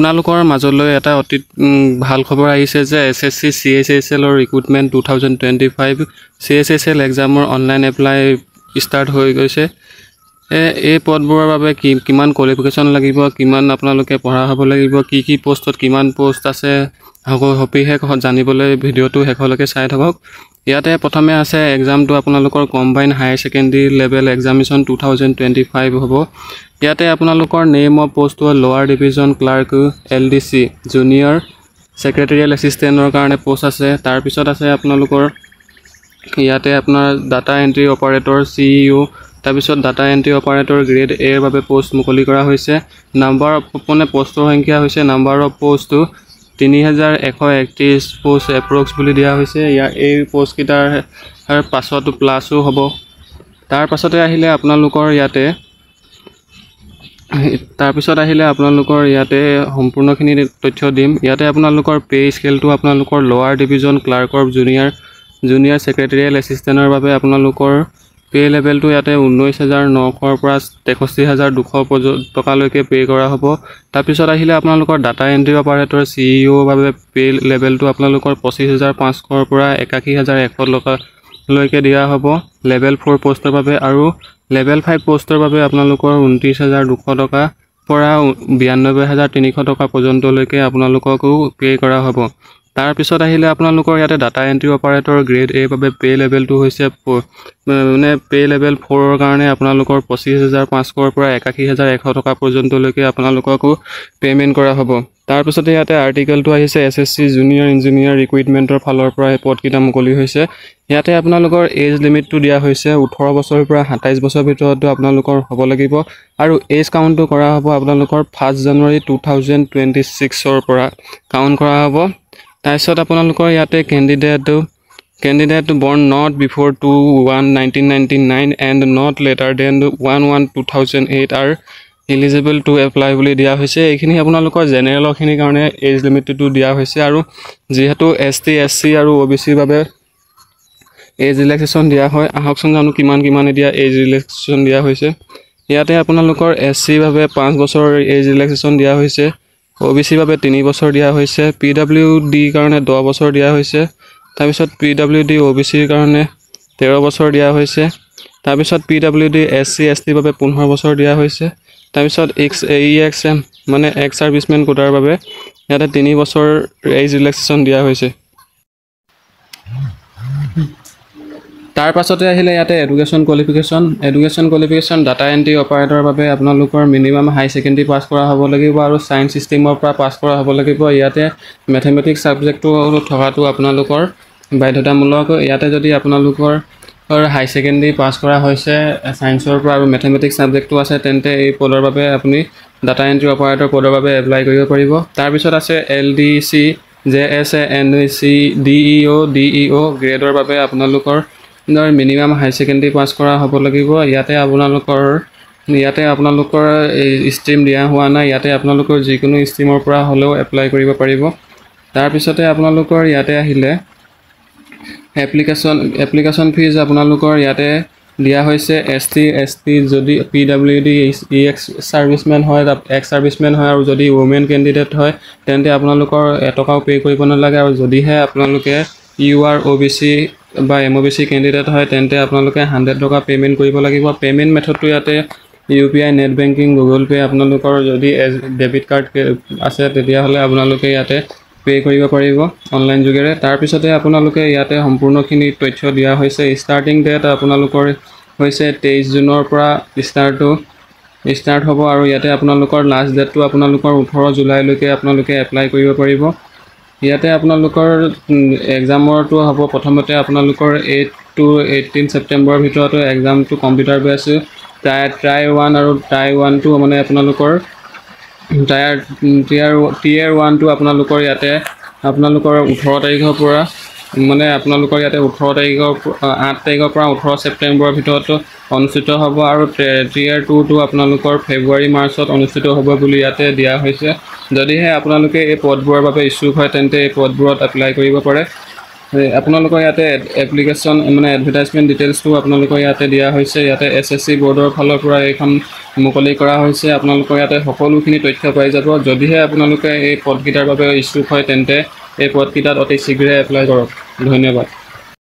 আপোনালোকৰ মাজলৈ এটা অতি ভাল খবৰ আহিছে যে SSC CHSL ৰ ৰিক্ৰুটমেণ্ট 2025 CHSL এক্সামৰ অনলাইন এপ্লাই ষ্টাৰ্ট হৈ গৈছে। এই পদবোৰৰ বাবে কিমান কোৱালিফিকেশ্যন লাগিব, কিমান আপোনালোকে পঢ়া হ'ব লাগিব, কি পোষ্টত কিমান পোষ্ট আছে সবিশেষ জানিবলৈ ভিডিঅ'টো শেষলৈকে চাই থাকক। ইয়াতে প্ৰথমে আছে এক্সামটো আপোনালোকৰ combine higher secondary level examination 2025 হ'ব। ইয়াতে আপোনালোকৰ নেম অফ পোষ্ট হ'ল লোৱাৰ ডিভিজন ক্লাৰ্ক LDC জুনিয়ৰ ছেক্ৰেটেৰিয়েল এছিষ্টেণ্টৰ কাৰণে পোষ্ট আছে। তাৰপিছত আছে আপোনালোকৰ ইয়াতে আপোনাৰ ডাটা এণ্ট্ৰি অপাৰেটৰ CEO, তাৰপিছত data entry operator grade A ৰ বাবে পোষ্ট মুকলি কৰা হৈছে। নাম্বাৰ অফ পোষ্টৰ সংখ্যা হৈছে নাম্বাৰ অফ পোষ্টটো 3131 পোষ্ট এপ্ৰক্স বুলি দিয়া হৈছে। এই পোষ্টকেইটাৰ পাছতো প্লাছো হ'ব। তাৰ পাছতে আহিলে আপোনালোকৰ ইয়াতে সম্পূৰ্ণখিনি তথ্য দিম। ইয়াতে আপোনালোকৰ পে স্কেলটো আপোনালোকৰ লোৱাৰ ডিভিজন ক্লাৰ্কৰ জুনিয়ৰ ছেক্ৰেটেৰিয়েল এছিষ্টেণ্টৰ বাবে আপোনালোকৰ পে লেভেলটো ইয়াতে 19,900 পৰা 63,200 টকালৈকে পে কৰা হ'ব। তাৰপিছত আহিলে আপোনালোকৰ ডাটা এণ্ট্ৰি অপাৰেটৰ CEO বাবে পে লেভেলটো আপোনালোকৰ 25,500 পৰা 81,100 টকালৈকে দিয়া হ'ব লেভেল 4 পোষ্টৰ বাবে, আৰু লেভেল 5 পোষ্টৰ বাবে আপোনালোকৰ 29,200 টকা পৰা 92,300 টকা পৰ্যন্তলৈকে আপোনালোককো পে কৰা হ'ব। তাৰপিছত আহিলে আপোনালোকৰ ইয়াতে data entry operator grade A বাবে পে লেভেলটো হৈছে পে লেভেল 4 ৰ কাৰণে আপোনালোকৰ 25,500 পৰা 81,100 টকা পৰ্যন্তলৈকে আপোনালোককো পে'মেণ্ট কৰা হ'ব। তাৰপিছতে ইয়াতে আৰ্টিকেলটো আহিছে SSC জুনিয়ৰ ইঞ্জিনিয়াৰ ৰিক্ৰুইটমেণ্টৰ ফালৰ পৰা এই পদকেইটা মুকলি হৈছে। ইয়াতে আপোনালোকৰ এজ লিমিটটো দিয়া হৈছে 18 বছৰৰ পৰা 27 বছৰৰ ভিতৰতো আপোনালোকৰ হ'ব লাগিব, আৰু এজ কাউণ্টটো কৰা হ'ব আপোনালোকৰ 1 জানুৱাৰী 2026 পৰা কাউণ্ট কৰা হ'ব। তাৰপিছত আপোনালোকৰ ইয়াতে candidate born not before 2/1/1999 and not later than 1/1/2008 are eligible to apply বুলি দিয়া হৈছে। এইখিনি আপোনালোকৰ জেনেৰেলৰখিনিৰ কাৰণে এজ লিমিটটো দিয়া হৈছে, আৰু যিহেতু ST SC আৰু OBCৰ বাবে এজ ৰিলেক্সেশ্যন দিয়া হয়। আহকচোন জানো কিমান এতিয়া এজ ৰিলেক্সেশ্যন দিয়া হৈছে। ইয়াতে আপোনালোকৰ SC বাবে 5 বছৰ এজ ৰিলেক্সেশ্যন দিয়া হৈছে, OBC বাবে 3 বছৰ দিয়া হৈছে, PWD কাৰণে 10 বছৰ দিয়া হৈছে, তাৰপিছত PWD OBCৰ কাৰণে 13 বছৰ দিয়া হৈছে, তাৰপিছত PWD SC ST বাবে 15 বছৰ দিয়া হৈছে, তাৰপিছত EXM মানে এক্স ছাৰ্ভিচমেন কোটাৰ বাবে ইয়াতে 3 বছৰ এজ ৰিলেক্সেশ্যন দিয়া হৈছে। তাৰ পাছতে আহিলে ইয়াতে এডুকেশ্যন কোৱালিফিকেশ্যন ডাটা এণ্ট্ৰি অপাৰেটৰৰ বাবে আপোনালোকৰ মিনিমাম হাই ছেকেণ্ডেৰী পাছ কৰা হ'ব লাগিব আৰু ছায়েন্স ষ্ট্ৰীমৰ পৰা পাছ কৰা হ'ব লাগিব। ইয়াতে মেথমেটিক্স ছাবজেক্টটো থকাটো আপোনালোকৰ বাধ্যতামূলক। ইয়াতে যদি আপোনালোকৰ হাই ছেকেণ্ডেৰী পাছ কৰা হৈছে ছায়েন্সৰ পৰা আৰু মেথমেটিক্স ছাবজেক্টটো আছে, তেন্তে এই পদৰ বাবে আপুনি ডাটা এণ্ট্ৰি অপাৰেটৰ পদৰ বাবে এপ্লাই কৰিব পাৰিব। তাৰপিছত আছে LDC JSA NC DEO গ্ৰেডৰ বাবে আপোনালোকৰ মিনিমাম হাই ছেকেণ্ডেৰী পাছ কৰা হ'ব লাগিব। ইয়াতে আপোনালোকৰ ষ্ট্ৰীম দিয়া হোৱা নাই, ইয়াতে আপোনালোকৰ যিকোনো ষ্ট্ৰীমৰ পৰা হ'লেও এপ্লাই কৰিব পাৰিব। তাৰপিছতে আপোনালোকৰ ইয়াতে আহিলে এপ্লিকেশ্যন ফিজ আপোনালোকৰ ইয়াতে দিয়া হৈছে ST ST যদি PWD এক্স ছাৰ্ভিচমেন হয় আৰু যদি ওমেন কেণ্ডিডেট হয় তেন্তে আপোনালোকৰ এটকাও পে' কৰিব নালাগে, আৰু যদিহে আপোনালোকে UR OBC বা MOBC কেণ্ডিডেট হয় তেন্তে আপোনালোকে 100 টকা পে'মেণ্ট কৰিব লাগিব। পে'মেণ্ট মেথডটো ইয়াতে UPI net banking Google pay'. আপোনালোকৰ যদি ডেবিট কাৰ্ড আছে তেতিয়াহ'লে আপোনালোকে ইয়াতে পে' কৰিব পাৰিব অনলাইন যোগেৰে। তাৰপিছতে আপোনালোকে ইয়াতে সম্পূৰ্ণখিনি তথ্য দিয়া হৈছে। ষ্টাৰ্টিং ডেট আপোনালোকৰ হৈছে 23 জুনৰ পৰা ষ্টাৰ্ট হ'ব, আৰু ইয়াতে আপোনালোকৰ লাষ্ট ডেটটো আপোনালোকৰ 18 জুলাইলৈকে আপোনালোকে এপ্লাই কৰিব পাৰিব। ইয়াতে আপোনালোকৰ এক্সামৰটো হ'ব প্ৰথমতে আপোনালোকৰ 8 to 18 ছেপ্টেম্বৰৰ ভিতৰতো এক্সামটো কম্পিউটাৰ বেছ টায়াৰ 1 আৰু টায়াৰ 1টো মানে আপোনালোকৰ tier 1টো আপোনালোকৰ ইয়াতে 18 তাৰিখৰ পৰা মানে আপোনালোকৰ ইয়াতে 8 তাৰিখৰ পৰা 18 ছেপ্টেম্বৰৰ ভিতৰত অনুষ্ঠিত হ'ব, আৰু tier 2টো আপোনালোকৰ ফেব্ৰুৱাৰী মাৰ্চত অনুষ্ঠিত হ'ব বুলি ইয়াতে দিয়া হৈছে। যদিহে আপোনালোকে এই পদবোৰৰ বাবে ইচ্ছুক হয় তেন্তে এই পদবোৰত এপ্লাই কৰিব পাৰে। আপোনালোকৰ ইয়াতে এপ্লিকেশ্যন মানে এডভাৰটাইজমেণ্ট ডিটেইলছটো আপোনালোকৰ ইয়াতে দিয়া হৈছে। ইয়াতে SSC বৰ্ডৰ ফালৰ পৰা এইখন মুকলি কৰা হৈছে। আপোনালোকৰ ইয়াতে সকলোখিনি তথ্য পাই যাব। যদিহে আপোনালোকে এই পদকেইটাৰ বাবে ইচ্ছুক হয় তেন্তে এই পদকেইটাত অতি শীঘ্ৰে এপ্লাই কৰক। ধন্যবাদ।